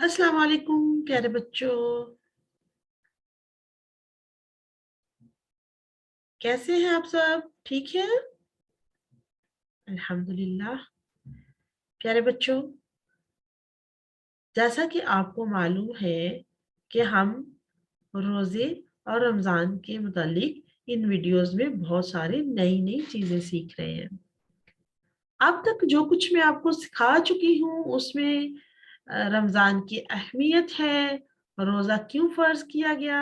अस्सलाम वालेकुम प्यारे बच्चों, कैसे हैं आप सब? ठीक है? अल्हम्दुलिल्लाह। प्यारे बच्चों, जैसा कि आपको मालूम है कि हम रोज़े और रमज़ान के मुतालिक इन वीडियोस में बहुत सारी नई-नई चीज़ें सीख रहे हैं। अब तक जो कुछ मैं आपको सिखा चुकी हूँ उसमें रमज़ान की अहमियत है, रोज़ा क्यों फ़र्ज़ किया गया,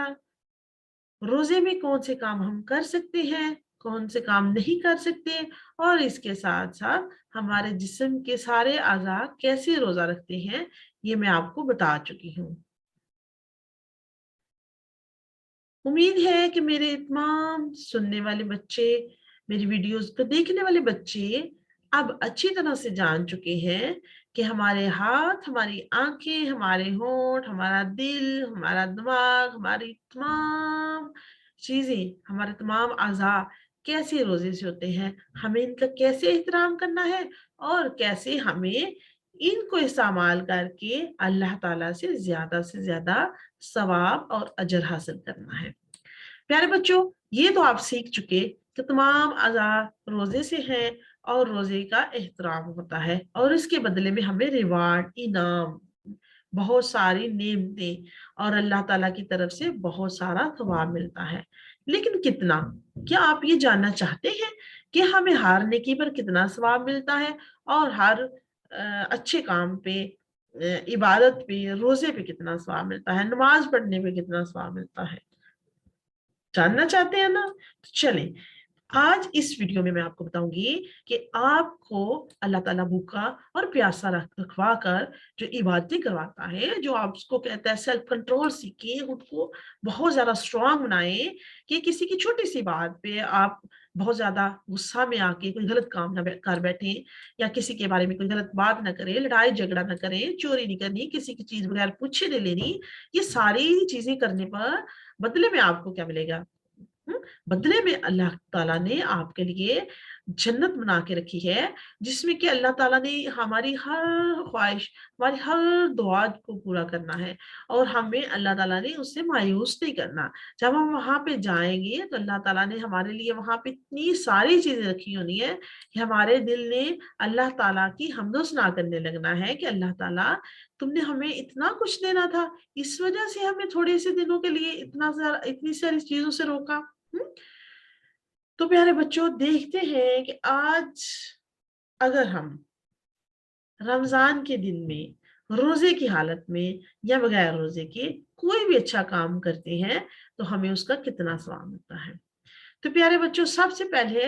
रोजे में कौन से काम हम कर सकते हैं, कौन से काम नहीं कर सकते और इसके साथ साथ हमारे जिस्म के सारे अज़ा कैसे रोजा रखते हैं, ये मैं आपको बता चुकी हूँ। उम्मीद है कि मेरे तमाम सुनने वाले बच्चे, मेरी वीडियोस को देखने वाले बच्चे अब अच्छी तरह से जान चुके हैं कि हमारे हाथ, हमारी आंखें, हमारे होंठ, हमारा दिल, हमारा दिमाग, हमारी तमाम चीजें, हमारे तमाम अज़ा कैसे रोजे से होते हैं, हमें इनका कैसे एहतराम करना है और कैसे हमें इनको इस्तेमाल करके अल्लाह ताला से ज्यादा सवाब और अजर हासिल करना है। प्यारे बच्चों, ये तो आप सीख चुके कि तमाम अज़ा रोजे से हैं और रोजे का एहतराम होता है और इसके बदले में हमें रिवार्ड, इनाम, बहुत सारी नेमतें और अल्लाह ताला की तरफ से बहुत सारा थवाब मिलता है। लेकिन कितना? क्या आप ये जानना चाहते हैं कि हमें हर नेकी पर कितना सवाब मिलता है और हर अच्छे काम पे, इबादत पे, रोजे पे कितना सवाब मिलता है, नमाज पढ़ने पे कितना सवाब मिलता है? जानना चाहते हैं ना? तो चलें, आज इस वीडियो में मैं आपको बताऊंगी कि आपको अल्लाह ताला भूखा और प्यासा रखवा कर जो इबादतें करवाता है, जो आप उसको कहता है सेल्फ कंट्रोल सीखे, खुद बहुत ज्यादा स्ट्रांग बनाए कि किसी की छोटी सी बात पे आप बहुत ज्यादा गुस्सा में आके कोई गलत काम ना कर बैठे या किसी के बारे में कोई गलत बात ना करें, लड़ाई झगड़ा ना करें, चोरी नहीं करनी, किसी की चीज बगैर पूछे नहीं लेनी। ये सारी चीजें करने पर बदले में आपको क्या मिलेगा? हुँ, बदले में अल्लाह ताला ने आपके लिए जन्नत बना के रखी है, जिसमें कि अल्लाह ताला ने हमारी हर ख्वाहिश, हमारी हर दुआ को पूरा करना है और हमें अल्लाह ताला ने उससे मायूस नहीं करना। जब हम वहाँ पे जाएँगे तो अल्लाह ताला ने हमारे लिए वहाँ पे इतनी सारी चीज़ें रखी होनी है कि हमारे दिल ने अल्लाह ताला की हम्दो-सना करने लगना है कि अल्लाह ताला तुमने हमें इतना कुछ देना था, इस वजह से हमें थोड़े से दिनों के लिए इतनी सारी चीज़ों से रोका। हुँ? तो प्यारे बच्चों, देखते हैं कि आज अगर हम रमज़ान के दिन में, रोज़े की हालत में या बगैर रोज़े के कोई भी अच्छा काम करते हैं, तो हमें उसका कितना सवाब मिलता है। तो प्यारे बच्चों, सबसे पहले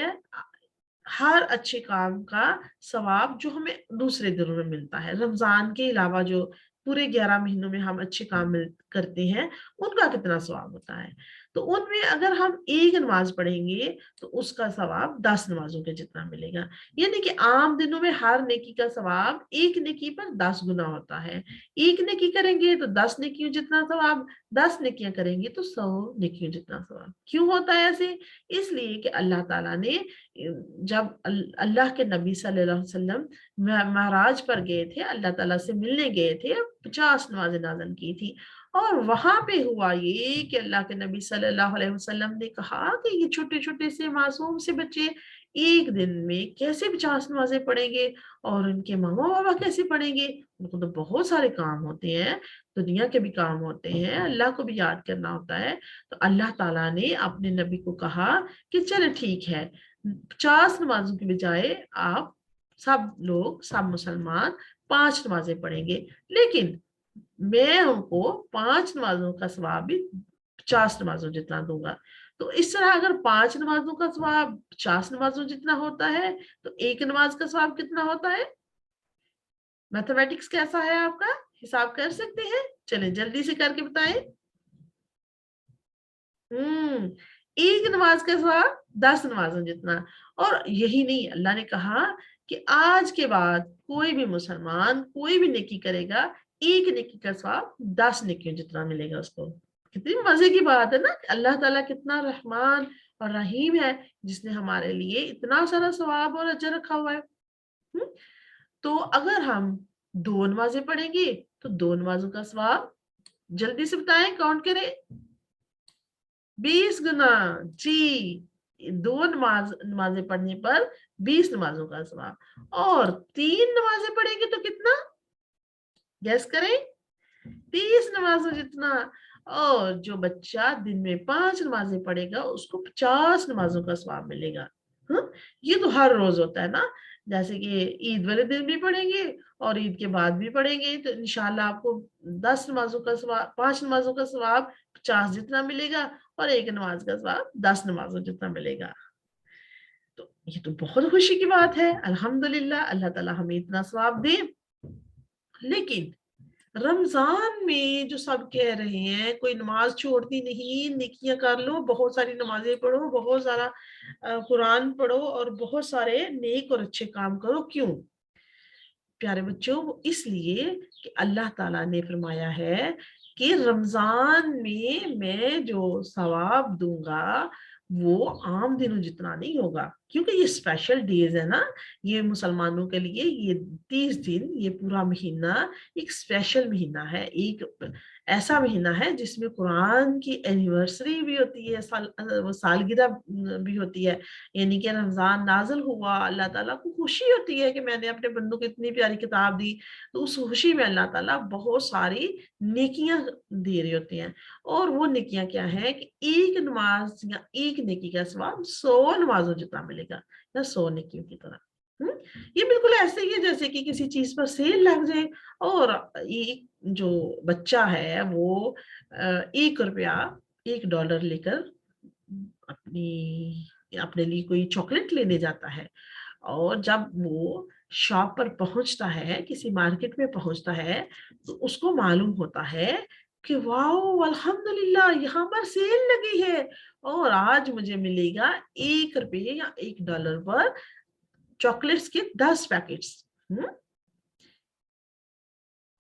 हर अच्छे काम का सवाब जो हमें दूसरे दिनों में मिलता है, रमज़ान के अलावा जो पूरे 11 महीनों में हम अच्छे काम करते हैं, उनका कितना सवाब होता है। तो उनमें अगर हम 1 नमाज़ पढ़ेंगे, तो उसका सवाब 10 नमाज़ों के जितना मिलेगा। यानी कि आम दिनों में हर नेकी का सवाब 1 नेकी पर 10 गुना होता है। 1 नेकी करेंगे तो 10 नेकियों जितना सवाब, 10 नेकियाँ करेंगे तो 100 नेकियों जितना सवाब। क्यों होता है ऐसे? इसलिए कि अल्लाह ताला ने जब अल्लाह के नबी सल्लल्लाहु अलैहि वसल्लम महराज पर गए थे, अल्लाह ताला से मिलने गए थे, 50 नमाज़ें नाज़िल की थी और वहाँ पे हुआ ये कि अल्लाह के नबी सल्लल्लाहु अलैहि वसल्लम ने कहा कि ये छोटे-छोटे से मासूम से बच्चे एक दिन में कैसे 50 नमाज़ें पढ़ेंगे और उनके मामा-बाबा कैसे पढ़ेंगे? उनको तो बहुत सारे काम होते हैं, दुनिया के भी काम होते हैं, अल्लाह को भी याद करना होता है। तो अल्लाह ताला ने अपने नबी को कहा कि चलो ठीक है, 50 नमाज़ों की बजाय आप सब लोग, सब मुसलमान 5 नमाज़ें पढ़ेंगे। लेकिन मैं उनको 5 नमाज़ों का सवाब भी 50 नमाज़ों जितना दूँगा। तो इस तरह अगर 5 नमाज़ों का सवाब 50 नमाज़ों जितना होता है, तो 1 नमाज़ का सवाब कितना होता है? मैथमेटिक्स कैसा है आपका? हिसाब कर सकते हैं? चलें जल्दी से करके बताएँ। हुँ, 1 नमाज़ का सवाब 10 नमाज़ों जितना। और यही नहीं, अल्लाह ने कहा कि आज के बाद कोई भी मुसलमान कोई भी नेकी करेगा, 1 नेकी का सवाब 10 नेकियों जितना मिलेगा उसको। कितनी मज़े की बात है ना, कि अल्लाह ताला कितना रहमान और रहीम है, जिसने हमारे लिए इतना सारा सवाब और अजर रखा हुआ है। हुँ? तो अगर हम 2 नमाजें पढ़ेंगे तो 2 नमाजों का सवाब, जल्दी से बताएं, काउंट करें, 20 गुना। जी, 2 नमाजें पढ़ने पर 20 नमाजों का सवाब। और 3 नमाजें पढ़ेंगे तो कितना, गैस करें, 30 नमाजों जितना। और जो बच्चा दिन में 5 नमाजें पढ़ेगा उसको 50 नमाजों का सवाब मिलेगा। हाँ, ये तो हर रोज होता है ना, जैसे कि ईद वाले दिन भी पढ़ेंगे और ईद के बाद भी पढ़ेंगे तो इंशाल्लाह आपको 10 नमाजों का सवाब, 5 नमाजों का सवाब 50 जितना मिलेगा और एक नमाज का सवाब 10 नमाजों जितना मिलेगा। तो ये तो बहुत खुशी की बात है, अल्हम्दुलिल्लाह, अल्लाह ताला हमें इतना सवाब दे। लेकिन रमजान में जो सब कह रहे हैं कोई नमाज छोड़ती नहीं, नेकियां कर लो, बहुत सारी नमाजें पढ़ो, बहुत सारा कुरान पढ़ो और बहुत सारे नेक और अच्छे काम करो, क्यों प्यारे बच्चों? वो इसलिए कि अल्लाह ताला ने फरमाया है कि रमजान में मैं जो सवाब दूंगा वो आम दिनों जितना नहीं होगा, क्योंकि ये स्पेशल डेज है ना, ये मुसलमानों के लिए ये 30 दिन, ये पूरा महीना एक स्पेशल महीना है, एक ऐसा महीना है जिसमें कुरान की एनिवर्सरी भी होती है, वो सालगिरह भी होती है, यानी कि रमज़ान नाज़िल हुआ, अल्लाह ताला को खुशी होती है कि मैंने अपने बंदों को इतनी प्यारी किताब दी, तो उस खुशी में अल्लाह ताला बहुत सारी नेकियां दे रहे होते हैं। और वो नेकियां क्या है कि एक नमाज या एक नेकी का सवाब 100 नमाजों जितना मिलेगा, या 100 नेकियों की तरह। हम्म? ये बिल्कुल ऐसे ही है जैसे कि किसी चीज पर सेल लग जाए और एक जो बच्चा है वो 1 रुपया, $1 लेकर अपनी अपने लिए कोई चॉकलेट लेने जाता है, और जब वो शॉप पर पहुंचता है, किसी मार्केट में पहुंचता है, तो उसको मालूम होता है कि वाओ अल्हम्दुलिल्लाह यहाँ पर सेल लगी है और आज मुझे मिलेगा 1 रुपये या $1 पर चॉकलेट्स के 10 पैकेट्स।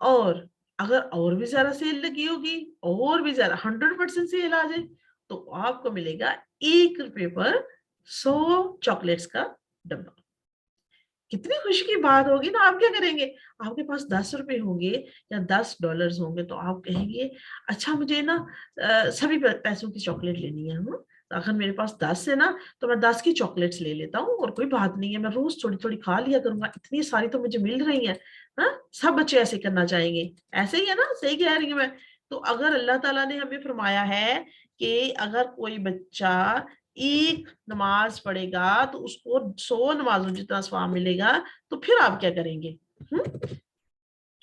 और अगर और भी ज़्यादा सेल लगी होगी, और भी ज़्यादा 100% सेल आ जाए, तो आपको मिलेगा 1 रुपये पर 100 चॉकलेट्स का डब्बा। कितनी खुशी की बात होगी ना, आप क्या करेंगे? आपके पास 10 रुपए होंगे या $10 होंगे तो आप कहेंगे, अच्छा मुझे ना सभी पैसों की चॉकलेट लेनी है, हाँ? तो अगर मेरे पास 10 है ना, तो मैं 10 की चॉकलेट्स ले लेता हूँ और कोई बात नहीं है, मैं रोज़ थोड़ी-थोड़ी खा लिया करूँगा, इतनी सारी तो मुझे मिल रही हैं, हाँ? सब बच्चे ऐसे करना चाहेंगे, ऐसे ही है ना? सही कह रही हूँ मैं। तो अगर अल्लाह ताला ने हमें फरमाया है कि अगर कोई बच्चा एक नमाज पढ़ेगा तो उसको 100 नमाज़ों जितना सवाब मिलेगा, तो फिर आप क्या करेंगे? हुँ?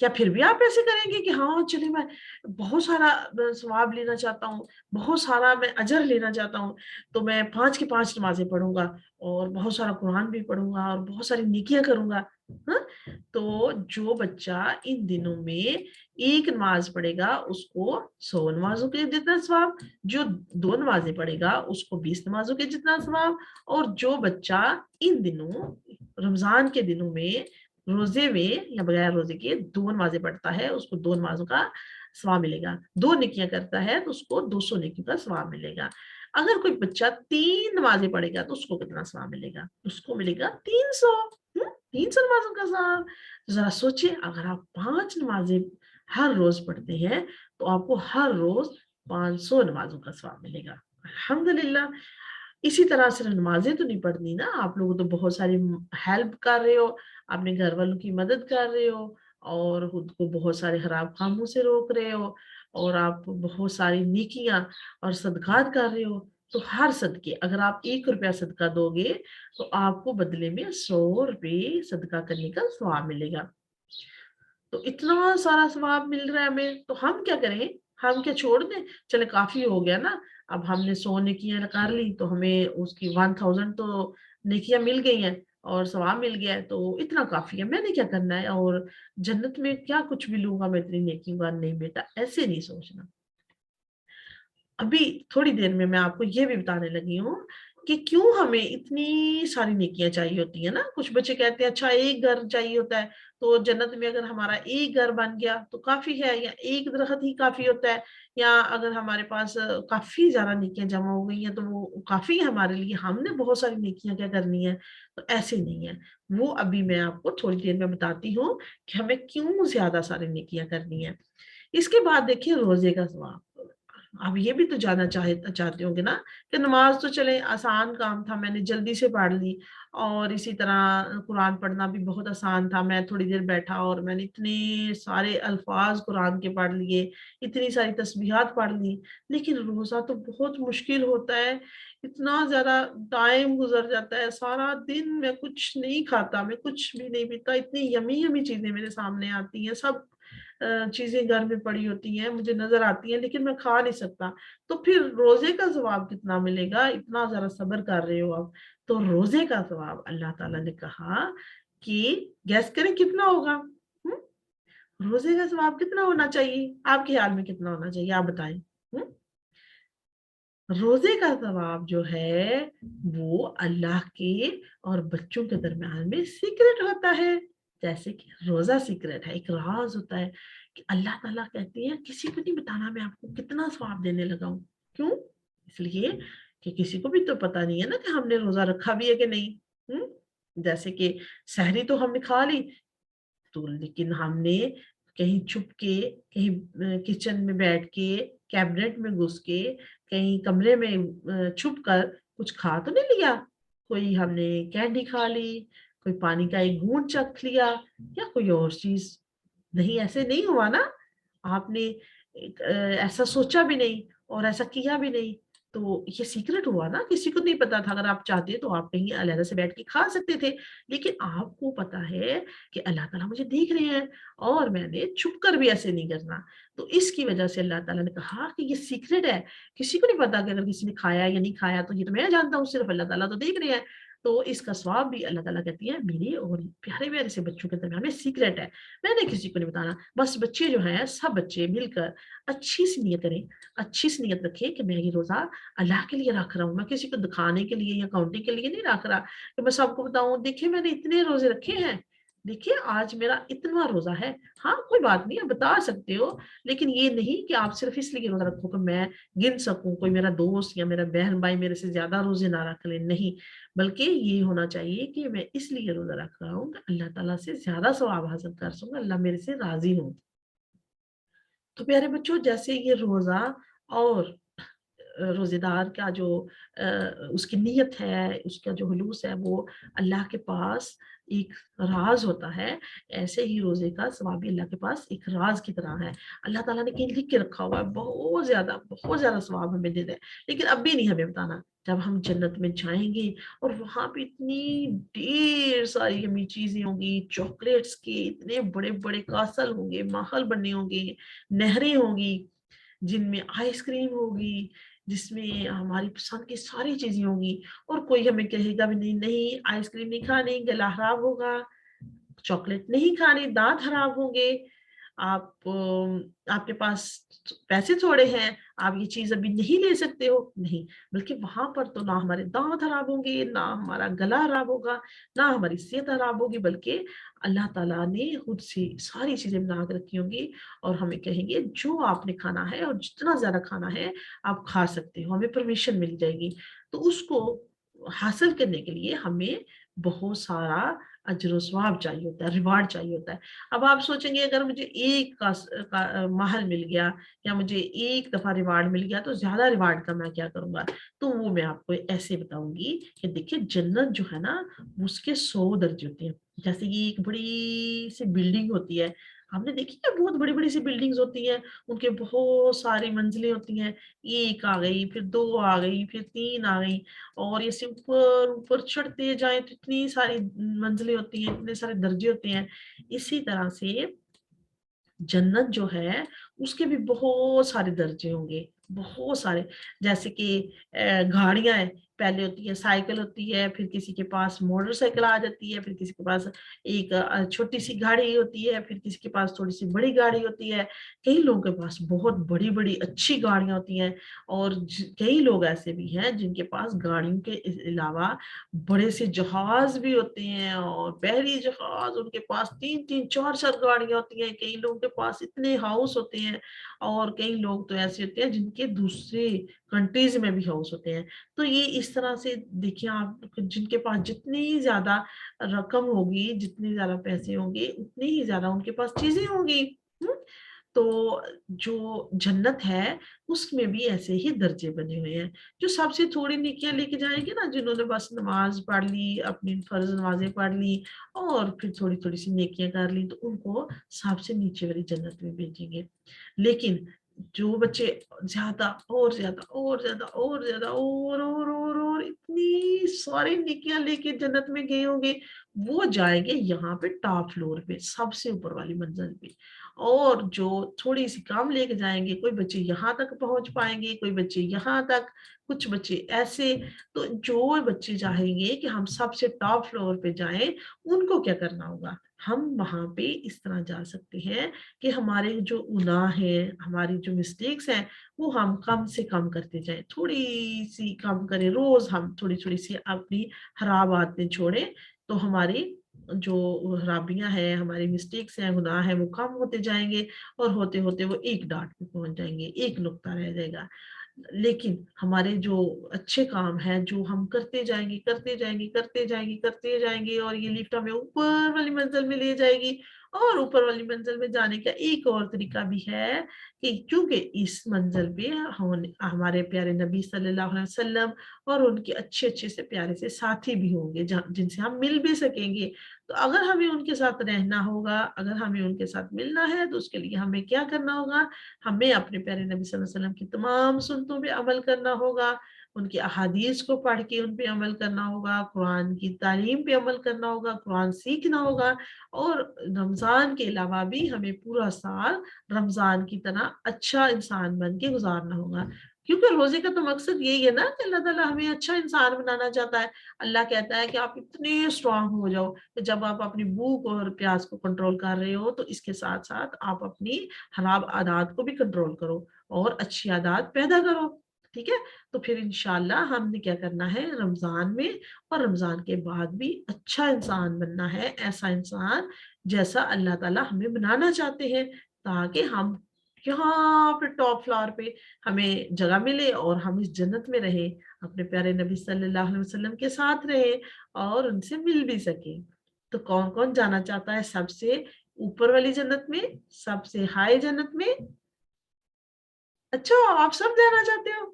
क्या फिर भी आप ऐसे करेंगे कि हाँ, चलिए मैं बहुत सारा सवाब लेना चाहता हूँ, बहुत सारा मैं अजर लेना चाहता हूँ, तो मैं 5 की 5 नमाज़ें पढ़ूँगा और बहुत सारा कुरान भी पढ़ूँगा और बहुत सारी नेकियाँ करूँगा। हाँ? तो जो बच्चा इन दिनों में 1 नमाज़ पढ़ेगा उसको 100 नमाज़ों के जितना सवाब, जो 2 नमाज़ें पढ़ेगा उसको 20 नमाज़ों के जितना सवाब, और जो बच्चा इन दिनों रमज़ान के दिनों में रोज़े में या बगैर रोज़े के 2 नमाज़ें पढ़ता है, उसको 2 नमाज़ों का सवाब मिलेगा। 2 नेकियाँ करता है तो उसको 200 नेकियों का सवाब मिलेगा। अगर कोई बच्चा 3 नमाज़ें पढ़ेगा तो उसको कितना सवाब मिलेगा? उसको मिलेगा 300। 300 नमाज़ों का सवाब। ज़रा सोचिए, अगर आप 5 नमाज़ें हर रोज़ पढ़ते हैं, तो आपको हर रोज़ 500 नमाज़ों का सवाब मिलेगा। अल्हम्दुलिल्लाह। इसी तरह सिर्फ नमाज़ें तो नहीं पढ़नी ना, आप लोग तो बहुत सारी हेल्प कर रहे हो, अपने घर वालों की मदद कर रहे हो और खुद को बहुत सारे खराब कामों से रोक रहे हो, और आप बहुत सारी नेकियां और सदकात कर रहे हो। तो हर सदके, अगर आप 1 रुपया सदका दोगे तो आपको बदले में 100 रुपये सदका करने का सवाब मिलेगा। तो इतना सारा सवाब मिल रहा है हमें, तो हम क्या करें? हम क्या छोड़ दें? चले काफ़ी हो गया ना, अब हमने 100 नेकियाँ कर ली तो हमें उसकी 1000 तो नेकियाँ मिल गई हैं और सवाब मिल गया है, तो इतना काफ़ी है, मैंने क्या करना है और जन्नत में क्या कुछ भी लूँगा मैं इतनी नेकियों का? नहीं बेटा, ऐसे नहीं सोचना। अभी थोड़ी देर में मैं आपको ये भी बताने लगी हूँ कि क्यों हमें इतनी सारी नेकियां चाहिए होती है ना। कुछ बच्चे कहते हैं अच्छा एक घर चाहिए होता है تو जन्नत में अगर हमारा एक घर बन गया तो काफ़ी है, या एक दरख़्त ही काफ़ी होता है, या अगर हमारे पास काफ़ी ज़्यादा नेकियाँ जमा हो गई हैं तो वो काफ़ी है हमारे लिए, हमने बहुत सारी नेकियाँ क्या करनी है, तो ऐसे नहीं है। वो अभी मैं आपको थोड़ी देर में बताती हूँ कि हमें क्यों ज़्यादा सारी नेकियाँ करनी है। इसके बाद देखिए रोज़े का सवाब। आप ये भी तो जानना चाहते होंगे ना कि नमाज़ तो चले आसान काम था, मैंने जल्दी से पढ़ ली, और इसी तरह कुरान पढ़ना भी बहुत आसान था। मैं थोड़ी देर बैठा और मैंने इतने सारे अल्फ़ाज़ कुरान के पढ़ लिए, इतनी सारी तस्बीहात पढ़ ली। लेकिन रोज़ा तो बहुत मुश्किल होता है, इतना ज़्यादा टाइम गुज़र जाता है, सारा दिन मैं कुछ नहीं खाता, मैं कुछ भी नहीं पीता, इतनी यम्मी-यम्मी चीज़ें मेरे सामने आती हैं, सब चीज़ें घर में पड़ी होती हैं, मुझे नज़र आती हैं, लेकिन मैं खा नहीं सकता। तो फिर रोज़े का सवाब कितना मिलेगा? इतना ज़रा सब्र कर रहे हो आप। तो रोज़े का सवाब अल्लाह ताला ने कहा कि गेस करें कितना होगा? हुँ? रोज़े का सवाब कितना होना चाहिए? आपके ख़्याल में कितना होना चाहिए? आप बताएँ। हुँ? रोज़े का सवाब जो है, वो अल्लाह के और बच्चों के दरमियान में सीक्रेट होता है। जैसे कि रोज़ा सीक्रेट है, एक राज़ होता है कि अल्लाह ताला कहती है किसी को नहीं बताना मैं आपको कितना सवाब देने लगा हूँ। क्यों? इसलिए कि किसी को भी तो पता नहीं है ना कि हमने रोज़ा रखा भी है कि नहीं। हुँ? जैसे कि सहरी तो हमने खा ली, तो लेकिन हमने कहीं छुप के, कहीं किचन में बैठ के, कैबिनेट में घुस के, कहीं कमरे में छुप कर कुछ खा तो नहीं लिया? कोई हमने कैंडी खा ली, कोई पानी का एक घूँट चख लिया, या कोई और चीज़। नहीं, ऐसे नहीं हुआ ना? आपने ऐसा सोचा भी नहीं और ऐसा किया भी नहीं, तो ये सीक्रेट हुआ ना, किसी को नहीं पता था। अगर आप चाहते तो आप कहीं अलग से बैठ के खा सकते थे, लेकिन आपको पता है कि अल्लाह ताला मुझे देख रहे हैं और मैंने छुप कर भी ऐसे नहीं करना। तो इसकी वजह से अल्लाह ताला ने कहा कि ये सीक्रेट है, किसी को नहीं पता कि अगर किसी ने खाया या नहीं खाया, तो ये तो मैं जानता हूँ, सिर्फ अल्लाह ताला तो देख रहे हैं। तो इसका स्वाब भी अल्लाह ताला कहती है मेरे और प्यारे-प्यारे से बच्चों के दरमियान में सीक्रेट है। मैंने किसी को नहीं बताना। बस बच्चे जो हैं, सब बच्चे मिलकर अच्छी सी नियत करें, अच्छी सी नियत रखें कि मैं ये रोज़ा अल्लाह के लिए रख रहा हूँ। मैं किसी को दिखाने के लिए या काउंटिंग के लिए नहीं रख रहा कि मैं सबको बताऊँ, देखिए मैंने इतने रोज़े रखे हैं। देखिए आज मेरा इतना रोज़ा है। हाँ, कोई बात नहीं, आप बता सकते हो, लेकिन ये नहीं कि आप सिर्फ़ इसलिए रोज़ा रखो कि मैं गिन सकूँ, कोई मेरा दोस्त या मेरा बहन-भाई मेरे से ज़्यादा रोज़े ना रख ले, नहीं। बल्कि ये होना चाहिए कि मैं इसलिए रोज़ा रख रहा हूँ कि अल्लाह ताला से ज़्यादा सवाब हासिल कर सकूँ, अल्लाह मेरे से राज़ी हो। तो प्यारे बच्चों, जैसे ये रोज़ा और रोज़ेदार का जो उसकी नीयत है, उसका जो हुलूस है, वो अल्लाह के पास एक राज़ होता है, ऐसे ही रोज़े का सवाब भी अल्लाह के पास एक राज़ की तरह है। अल्लाह ताला ने कहीं लिख के रखा हुआ है, बहुत ज़्यादा सवाब हमें दे दे, लेकिन अभी नहीं हमें बताना। जब हम जन्नत में जाएँगे और वहाँ पे इतनी ढेर सारी यम्मी चीज़ें होंगी, चॉकलेट्स के इतने बड़े-बड़े कासल होंगे, महल बने होंगे, नहरें होंगी, जिनमें आइसक्रीम होगी, जिसमें हमारी पसंद की सारी चीज़ें होंगी, और कोई हमें कहेगा भी नहीं, नहीं आइसक्रीम नहीं खानी, गला खराब होगा, चॉकलेट नहीं खानी, दाँत खराब होंगे, आप आपके पास पैसे थोड़े हैं, आप ये चीज़ अभी नहीं ले सकते हो, नहीं, बल्कि वहाँ पर तो ना हमारे दाँत खराब होंगे, ना हमारा गला खराब होगा, ना हमारी सेहत खराब होगी, बल्कि अल्लाह ताला ने खुद से सारी चीज़ें बना के रखी होंगी और हमें कहेंगे जो आपने खाना है और जितना ज़्यादा खाना है, आप खा सकते हो, हमें परमिशन मिल जाएगी। तो उसको हासिल करने के लिए हमें बहुत सारा अज्र सवाब चाहिए होता है, रिवार्ड चाहिए होता है। अब आप सोचेंगे अगर मुझे एक महल मिल गया या मुझे एक दफ़ा रिवार्ड मिल गया तो ज़्यादा रिवार्ड का मैं क्या करूँगा? तो वो मैं आपको ऐसे बताऊँगी कि देखिए जन्नत जो है ना, उसके 100 दर्जे होते हैं। जैसे कि एक बड़ी-सी बिल्डिंग होती है, आपने देखी है बहुत बड़ी-बड़ी सी बिल्डिंग्स होती हैं, उनके बहुत सारी मंजिलें होती हैं, 1 आ गई, फिर 2 आ गई, फिर 3 आ गई, और ऐसे ऊपर-ऊपर चढ़ते जाएँ तो इतनी सारी मंजिलें होती हैं, इतने सारे दर्जे होते हैं। इसी तरह से जन्नत जो है, उसके भी बहुत सारे दर्जे होंगे, बहुत सारे, जैसे कि गाड़ियाँ हैं, पहले होती है साइकिल होती है, फिर किसी के पास मोटरसाइकिल आ जाती है, फिर किसी के पास एक छोटी-सी गाड़ी होती है, फिर किसी के पास थोड़ी-सी बड़ी गाड़ी होती है। कई लोगों के पास बहुत बड़ी-बड़ी अच्छी गाड़ियाँ होती हैं और कई लोग ऐसे भी हैं जिनके पास गाड़ियों के अलावा बड़े से जहाज भी होते हैं और बहरी जहाज, उनके पास 3-3 4-4 गाड़ियाँ होती हैं। कई लोगों के पास इतने हाउस होते हैं और कई लोग तो ऐसे होते हैं जिनके दूसरे कंट्रीज़ में भी हाउस होते हैं। तो ये इस तरह से देखिए आप, जिनके पास जितनी ज़्यादा रकम होगी, जितने ज़्यादा पैसे होंगे, उतनी ही ज़्यादा उनके पास चीज़ें होंगी। हुँ? तो जो जन्नत है, उसमें भी ऐसे ही दर्जे बने हुए हैं। जो सबसे थोड़ी नेकियाँ लेके जाएँगे ना, जिन्होंने बस नमाज़ पढ़ ली, अपनी फ़र्ज़ नमाज़ें पढ़ ली और फिर थोड़ी-थोड़ी सी नेकियाँ कर ली, तो उनको सबसे नीचे वाली जन्नत में भेजेंगे। लेकिन जो बच्चे ज़्यादा और ज़्यादा और ज़्यादा और ज़्यादा और इतनी सारी नेकियां लेके जन्नत में गए होंगे, वो जाएंगे यहाँ पे टॉप फ्लोर पे, सबसे ऊपर वाली मंजिल पे। और जो थोड़ी सी कम लेके जाएंगे, कोई बच्चे यहाँ तक पहुंच पाएंगे, कोई बच्चे यहाँ तक, कुछ बच्चे ऐसे। तो जो बच्चे चाहेंगे कि हम सबसे टॉप फ्लोर पे जाएं, उनको क्या करना होगा, हम वहां पे इस तरह जा सकते हैं कि हमारे जो गुनाह हैं, हमारी जो मिस्टेक्स हैं, वो हम कम से कम करते जाएँ। थोड़ी-सी कम करें, रोज़ हम थोड़ी-थोड़ी सी अपनी खराब आदतें छोड़ें, तो हमारी जो खराबियाँ हैं, हमारी मिस्टेक्स हैं, गुनाह हैं, वो कम होते जाएँगे और होते-होते वो एक डाट पे पहुँच जाएँगे, एक नुकता रह जाएगा। लेकिन हमारे जो अच्छे काम हैं, जो हम करते जाएँगे, करते जाएँगे, करते जाएँगे, करते जाएँगे और ये लिफ्ट हमें ऊपर वाली मंज़िल में ले जाएगी। और ऊपर वाली मंज़िल में जाने का एक और तरीका भी है कि चूँकि इस मंज़िल पे हमारे प्यारे नबी सल्लल्लाहु अलैहि वसल्लम और उनके अच्छे-अच्छे से प्यारे से साथी भी होंगे, जहाँ जिनसे हम मिल भी सकेंगे। तो अगर हमें उनके साथ रहना होगा, अगर हमें उनके साथ मिलना है, तो उसके लिए हमें क्या करना होगा? हमें अपने प्यारे नबी सल्लल्लाहु अलैहि वसल्लम की तमाम सुन्नतों पे अमल करना होगा, उनकी अहादीस को पढ़ के उन पे अमल करना होगा, कुरान की तालीम पे अमल करना होगा, कुरान सीखना होगा और रमज़ान के अलावा भी हमें पूरा साल रमज़ान की तरह अच्छा इंसान बन के गुज़ारना होगा। क्योंकि रोज़े का तो मकसद यही है ना कि अल्लाह ताला हमें अच्छा इंसान बनाना चाहता है। अल्लाह कहता है कि आप इतने स्ट्रॉन्ग हो जाओ, कि जब आप अपनी भूख और प्यास को कंट्रोल कर रहे हो, तो इसके साथ-साथ आप अपनी खराब आदत को भी कंट्रोल करो और अच्छी आदत पैदा करो, ठीक है? तो फिर इंशाअल्लाह हमने क्या करना है रमज़ान में और रमज़ान के बाद भी अच्छा इंसान बनना है, ऐसा इंसान जैसा अल्लाह ताला हमें बनाना चाहते हैं, ताकि हम यहाँ पे टॉप फ्लोर पे हमें जगह मिले और हम इस जन्नत में रहें, अपने प्यारे नबी सल्लल्लाहु अलैहि वसल्लम के साथ रहें और उनसे मिल भी सकें। तो कौन-कौन जाना चाहता है सबसे ऊपर वाली जन्नत में, सबसे हाई जन्नत में? अच्छा, आप सब जाना चाहते हो?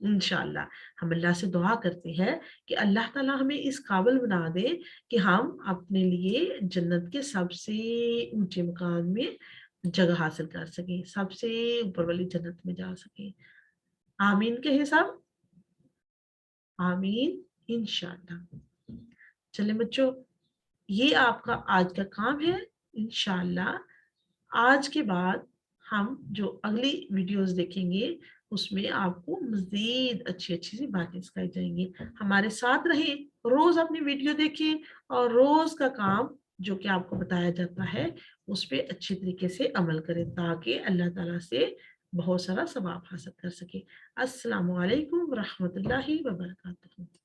इंशाअल्लाह, हम अल्लाह से दुआ करते हैं कि अल्लाह ताला हमें इस काबिल बना दे कि हम अपने लिए जन्नत के सबसे ऊँचे मकाम में जगह हासिल कर सकें, सबसे ऊपर वाली जन्नत में जा सकें। आमीन कहें सब? आमीन, इंशाअल्लाह। चलें बच्चों, ये आपका आज का काम है। इंशाअल्लाह आज के बाद हम जो अगली वीडियोस देखेंगे, उसमें आपको मज़ीद अच्छी-अच्छी सी बातें सिखाई जाएँगी। हमारे साथ रहें, रोज़ अपनी वीडियो देखें और रोज़ का काम जो कि आपको बताया जाता है, उस पे अच्छी तरीके से अमल करें ताकि अल्लाह ताला से बहुत सारा सवाब हासिल कर सकें। अस्सलामु अलैकुम व रहमतुल्लाहि व बरकातुहू।